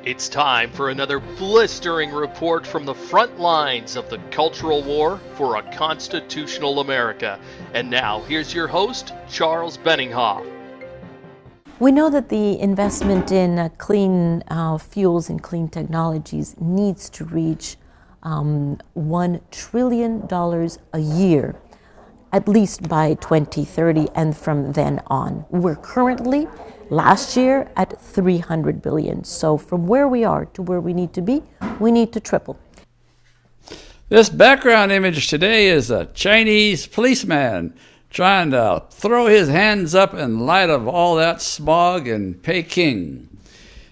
It's time for another blistering report from the front lines of the cultural war for a constitutional America. And now, here's your host, Charles Benninghoff. We know that the investment in clean fuels and clean technologies needs to reach $1 trillion a year, at least by 2030 and from then on. We're currently, last year, at 300 billion. So from where we are to where we need to be, we need to triple. This background image today is a Chinese policeman trying to throw his hands up in light of all that smog in Peking.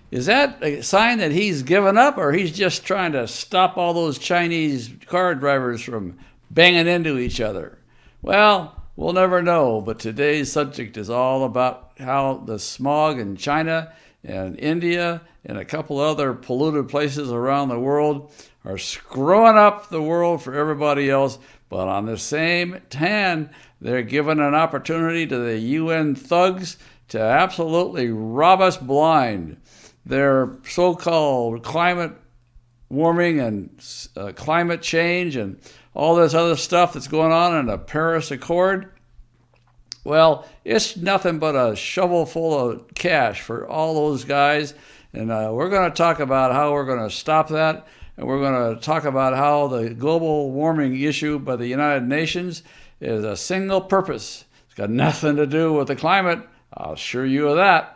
Is that a sign that he's given up, or he's just trying to stop all those Chinese car drivers from banging into each other? Well, we'll never know, but today's subject is all about how the smog in China and India and a couple other polluted places around the world are screwing up the world for everybody else, but on the same hand, they're giving an opportunity to the UN thugs to absolutely rob us blind. Their so-called climate warming and climate change and all this other stuff that's going on in the Paris Accord, well, it's nothing but a shovel full of cash for all those guys. And we're going to talk about how we're going to stop that. And we're going to talk about how the global warming issue by the United Nations is a single purpose. It's got nothing to do with the climate. I'll assure you of that.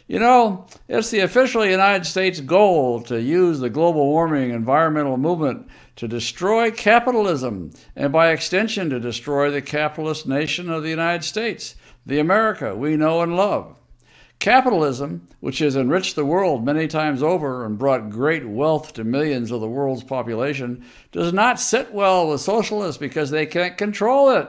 You know, it's the official United States goal to use the global warming environmental movement to destroy capitalism and by extension to destroy the capitalist nation of the United States, the America we know and love. Capitalism, which has enriched the world many times over and brought great wealth to millions of the world's population, does not sit well with socialists because they can't control it.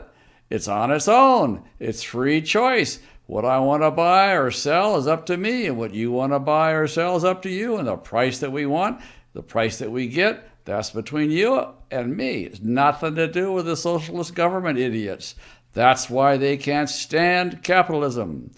It's on its own. It's free choice. What I want to buy or sell is up to me, and what you want to buy or sell is up to you, and the price that we want, the price that we get, that's between you and me. It's nothing to do with the socialist government idiots. That's why they can't stand capitalism.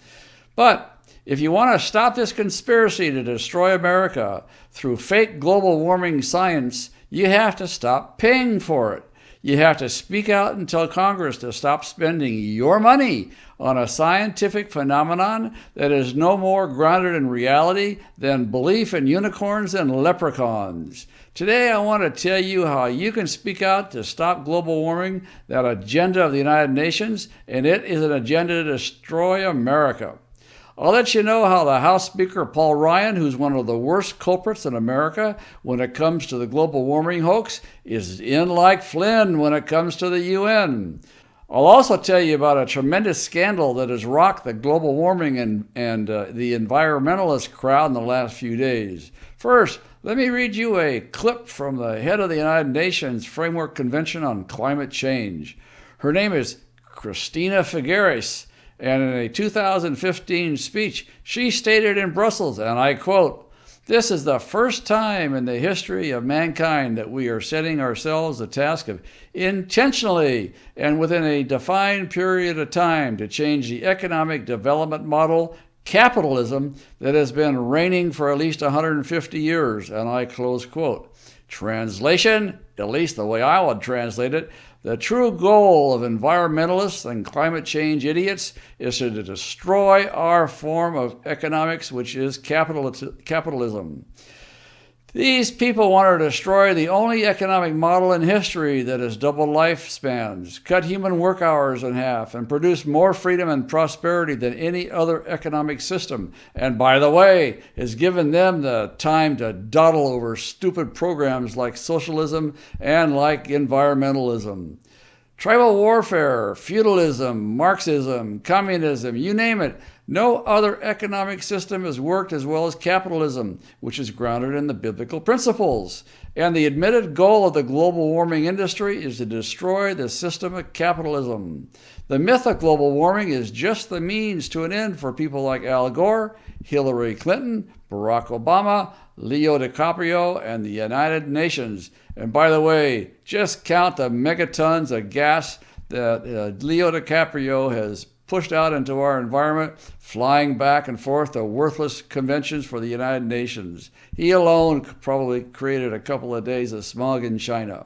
But if you want to stop this conspiracy to destroy America through fake global warming science, you have to stop paying for it. You have to speak out and tell Congress to stop spending your money on a scientific phenomenon that is no more grounded in reality than belief in unicorns and leprechauns. Today, I want to tell you how you can speak out to stop global warming, that agenda of the United Nations, and it is an agenda to destroy America. I'll let you know how the House Speaker Paul Ryan, who's one of the worst culprits in America when it comes to the global warming hoax, is in like Flynn when it comes to the UN. I'll also tell you about a tremendous scandal that has rocked the global warming and the environmentalist crowd in the last few days. First, let me read you a clip from the head of the United Nations Framework Convention on Climate Change. Her name is Christiana Figueres. And in a 2015 speech, she stated in Brussels, and I quote, "This is the first time in the history of mankind that we are setting ourselves the task of intentionally and within a defined period of time to change the economic development model, capitalism, that has been reigning for at least 150 years, and I close quote. Translation, at least the way I would translate it, the true goal of environmentalists and climate change idiots is to destroy our form of economics, which is capitalism. These people want to destroy the only economic model in history that has doubled lifespans, cut human work hours in half, and produced more freedom and prosperity than any other economic system. And by the way, has given them the time to dawdle over stupid programs like socialism and like environmentalism. Tribal warfare, feudalism, Marxism, communism, you name it. No other economic system has worked as well as capitalism, which is grounded in the biblical principles. And the admitted goal of the global warming industry is to destroy the system of capitalism. The myth of global warming is just the means to an end for people like Al Gore, Hillary Clinton, Barack Obama, Leo DiCaprio, and the United Nations. And by the way, just count the megatons of gas that Leo DiCaprio has pushed out into our environment, flying back and forth to worthless conventions for the United Nations. He alone probably created a couple of days of smog in China.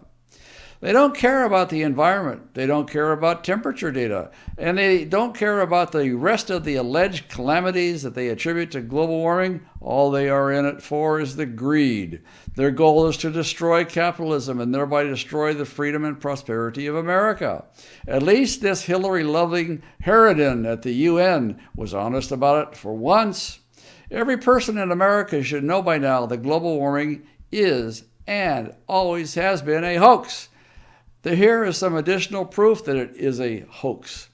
They don't care about the environment. They don't care about temperature data. And they don't care about the rest of the alleged calamities that they attribute to global warming. All they are in it for is the greed. Their goal is to destroy capitalism and thereby destroy the freedom and prosperity of America. At least this Hillary-loving harridan at the UN was honest about it for once. Every person in America should know by now that global warming is and always has been a hoax. Here is some additional proof that it is a hoax.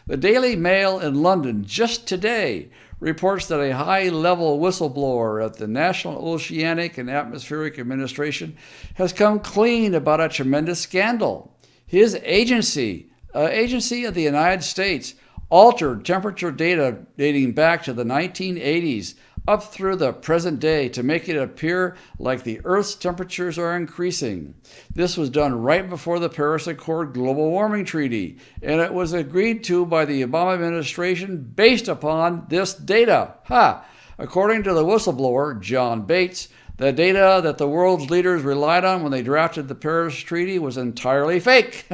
The Daily Mail in London just today reports that a high-level whistleblower at the National Oceanic and Atmospheric Administration has come clean about a tremendous scandal. His agency of the United States, altered temperature data dating back to the 1980s up through the present day to make it appear like the Earth's temperatures are increasing. This was done right before the Paris Accord Global Warming Treaty, and it was agreed to by the Obama administration based upon this data. According to the whistleblower, John Bates, the data that the world's leaders relied on when they drafted the Paris Treaty was entirely fake.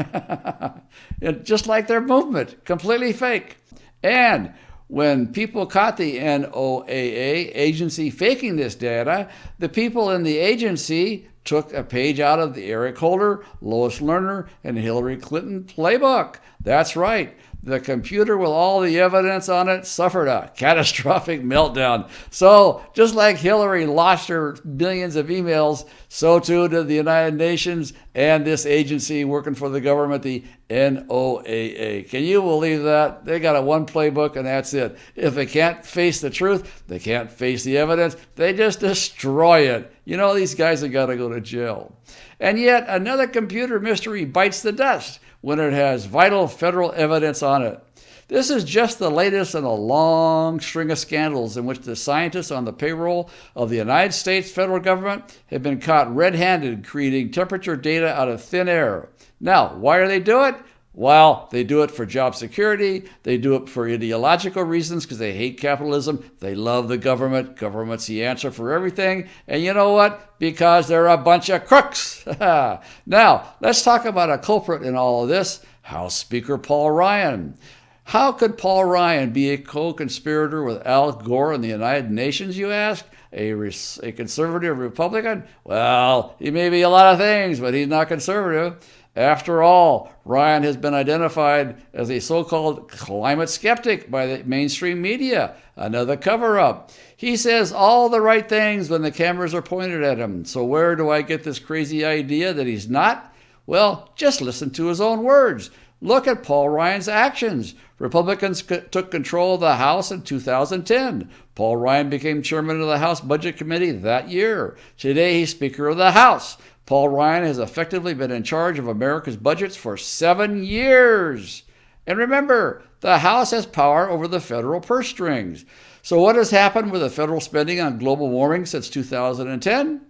Just like their movement, completely fake. And when people caught the NOAA agency faking this data, the people in the agency took a page out of the Eric Holder, Lois Lerner, and Hillary Clinton playbook. That's right. The computer with all the evidence on it suffered a catastrophic meltdown. So just like Hillary lost her billions of emails, so too did the United Nations and this agency working for the government, the NOAA. Can you believe that? They got a one playbook and that's it. If they can't face the truth, they can't face the evidence, they just destroy it. You know, these guys have got to go to jail. And yet another computer mystery bites the dust when it has vital federal evidence on it. This is just the latest in a long string of scandals in which the scientists on the payroll of the United States federal government have been caught red-handed creating temperature data out of thin air. Now, why do they do it? Well, they do it for job security. They do it for ideological reasons because they hate capitalism. They love the government. Government's the answer for everything. And you know what? Because they're a bunch of crooks. Now, let's talk about a culprit in all of this, House Speaker Paul Ryan. How could Paul Ryan be a co-conspirator with Al Gore in the United Nations, you ask? A conservative Republican? Well, he may be a lot of things, but he's not conservative. After all, Ryan has been identified as a so-called climate skeptic by the mainstream media, another cover-up. He says all the right things when the cameras are pointed at him. So where do I get this crazy idea that he's not? Well, just listen to his own words. Look at Paul Ryan's actions. Republicans took control of the House in 2010. Paul Ryan became chairman of the House Budget Committee that year. Today, he's Speaker of the House. Paul Ryan has effectively been in charge of America's budgets for 7 years. And remember, the House has power over the federal purse strings. So what has happened with the federal spending on global warming since 2010?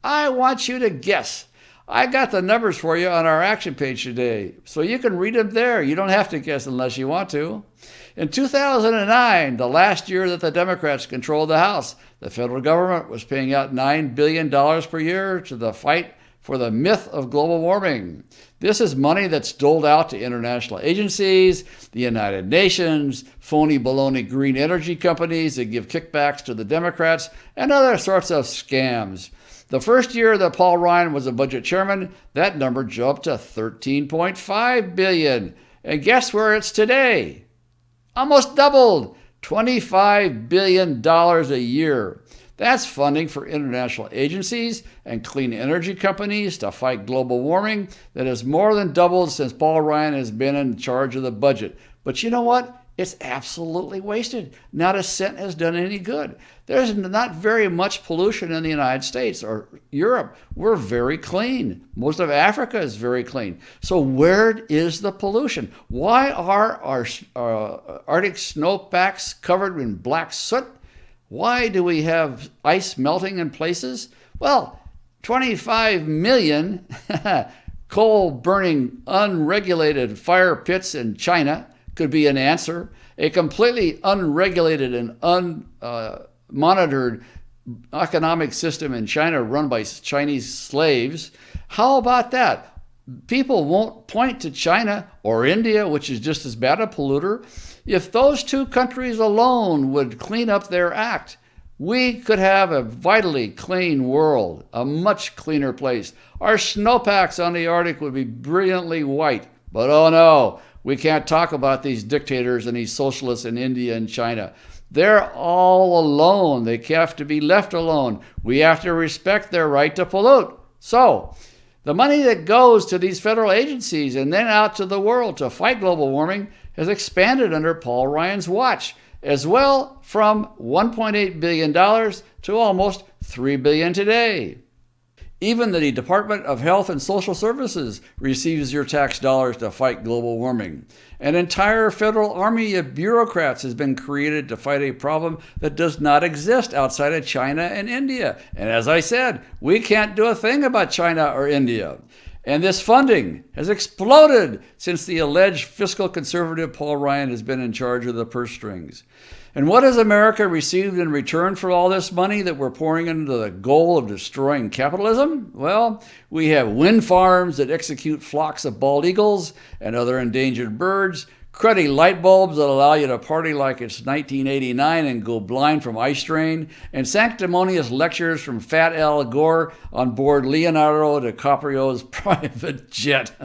I want you to guess. I got the numbers for you on our action page today, so you can read them there. You don't have to guess unless you want to. In 2009, the last year that the Democrats controlled the House, the federal government was paying out $9 billion per year to the fight for the myth of global warming. This is money that's doled out to international agencies, the United Nations, phony baloney green energy companies that give kickbacks to the Democrats, and other sorts of scams. The first year that Paul Ryan was a budget chairman, that number jumped to $13.5 billion. And guess where it's today? Almost doubled, $25 billion a year. That's funding for international agencies and clean energy companies to fight global warming that has more than doubled since Paul Ryan has been in charge of the budget. But you know what? It's absolutely wasted. Not a cent has done any good. There's not very much pollution in the United States or Europe. We're very clean. Most of Africa is very clean. So where is the pollution? Why are our Arctic snowpacks covered in black soot? Why do we have ice melting in places? Well, 25 million coal-burning, unregulated fire pits in China could be an answer. a completely unregulated and unmonitored economic system in China run by Chinese slaves. How about that? People won't point to China or India, which is just as bad a polluter. If those two countries alone would clean up their act, we could have a vitally clean world, a much cleaner place. Our snowpacks on the Arctic would be brilliantly white. But oh no, we can't talk about these dictators and these socialists in India and China. They're all alone. They have to be left alone. We have to respect their right to pollute. So, the money that goes to these federal agencies and then out to the world to fight global warming has expanded under Paul Ryan's watch, as well, from $1.8 billion to almost $3 billion today. Even the Department of Health and Social Services receives your tax dollars to fight global warming. An entire federal army of bureaucrats has been created to fight a problem that does not exist outside of China and India. And as I said, we can't do a thing about China or India. And this funding has exploded since the alleged fiscal conservative Paul Ryan has been in charge of the purse strings. And what has America received in return for all this money that we're pouring into the goal of destroying capitalism? Well, we have wind farms that execute flocks of bald eagles and other endangered birds, cruddy light bulbs that allow you to party like it's 1989 and go blind from eye strain, and sanctimonious lectures from Fat Al Gore on board Leonardo DiCaprio's private jet.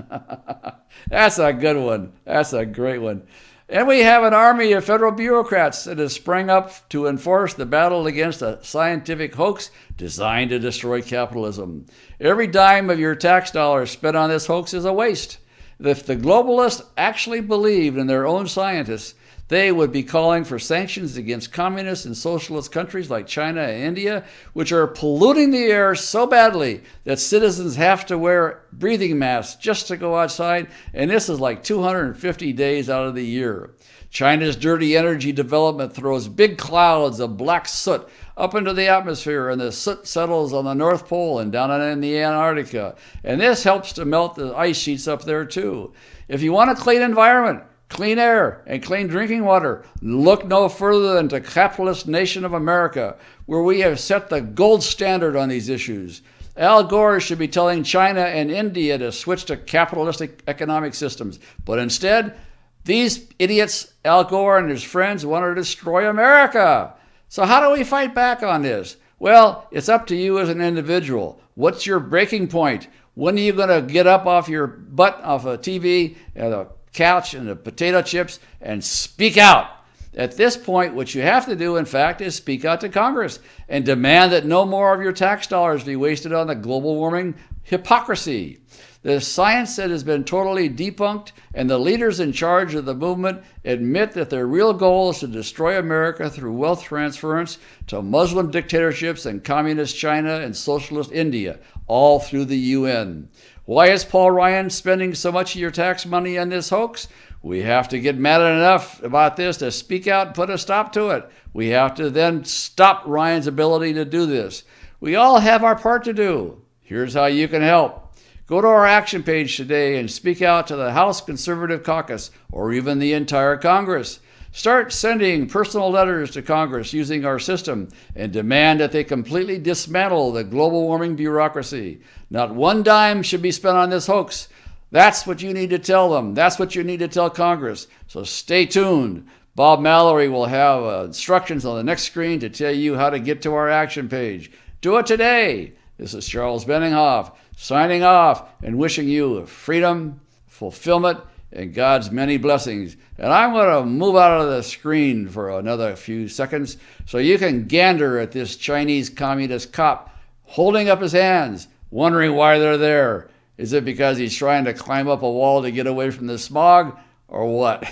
That's a good one. That's a great one. And we have an army of federal bureaucrats that has sprung up to enforce the battle against a scientific hoax designed to destroy capitalism. Every dime of your tax dollars spent on this hoax is a waste. If the globalists actually believed in their own scientists, they would be calling for sanctions against communist and socialist countries like China and India, which are polluting the air so badly that citizens have to wear breathing masks just to go outside, and this is like 250 days out of the year. China's dirty energy development throws big clouds of black soot up into the atmosphere, and the soot settles on the North Pole and down in the Antarctica. And this helps to melt the ice sheets up there too. If you want a clean environment, clean air, and clean drinking water, look no further than the capitalist nation of America, where we have set the gold standard on these issues. Al Gore should be telling China and India to switch to capitalistic economic systems. But instead, these idiots, Al Gore and his friends, want to destroy America. So how do we fight back on this? Well, it's up to you as an individual. What's your breaking point? When are you going to get up off your butt, off a TV, and a couch and the potato chips, and speak out? At this point, what you have to do, in fact, is speak out to Congress and demand that no more of your tax dollars be wasted on the global warming hypocrisy. The science that has been totally debunked, and the leaders in charge of the movement admit that their real goal is to destroy America through wealth transference to Muslim dictatorships and communist China and socialist India, all through the UN. Why is Paul Ryan spending so much of your tax money on this hoax? We have to get mad enough about this to speak out and put a stop to it. We have to then stop Ryan's ability to do this. We all have our part to do. Here's how you can help. Go to our action page today and speak out to the House Conservative Caucus or even the entire Congress. Start sending personal letters to Congress using our system and demand that they completely dismantle the global warming bureaucracy. Not one dime should be spent on this hoax. That's what you need to tell them. That's what you need to tell Congress. So stay tuned. Bob Mallory will have instructions on the next screen to tell you how to get to our action page. Do it today. This is Charles Benninghoff signing off and wishing you freedom, fulfillment, and God's many blessings. And I'm going to move out of the screen for another few seconds so you can gander at this Chinese communist cop holding up his hands, wondering why they're there. Is it because he's trying to climb up a wall to get away from the smog, or what?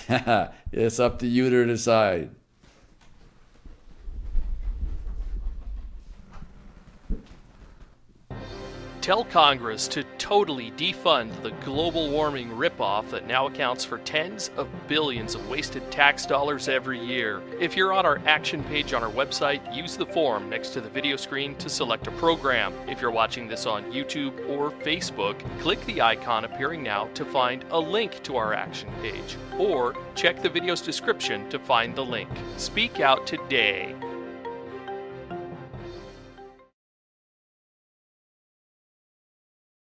It's up to you to decide. Tell Congress to totally defund the global warming ripoff that now accounts for tens of billions of wasted tax dollars every year. If you're on our action page on our website, use the form next to the video screen to select a program. If you're watching this on YouTube or Facebook, click the icon appearing now to find a link to our action page, or check the video's description to find the link. Speak out today.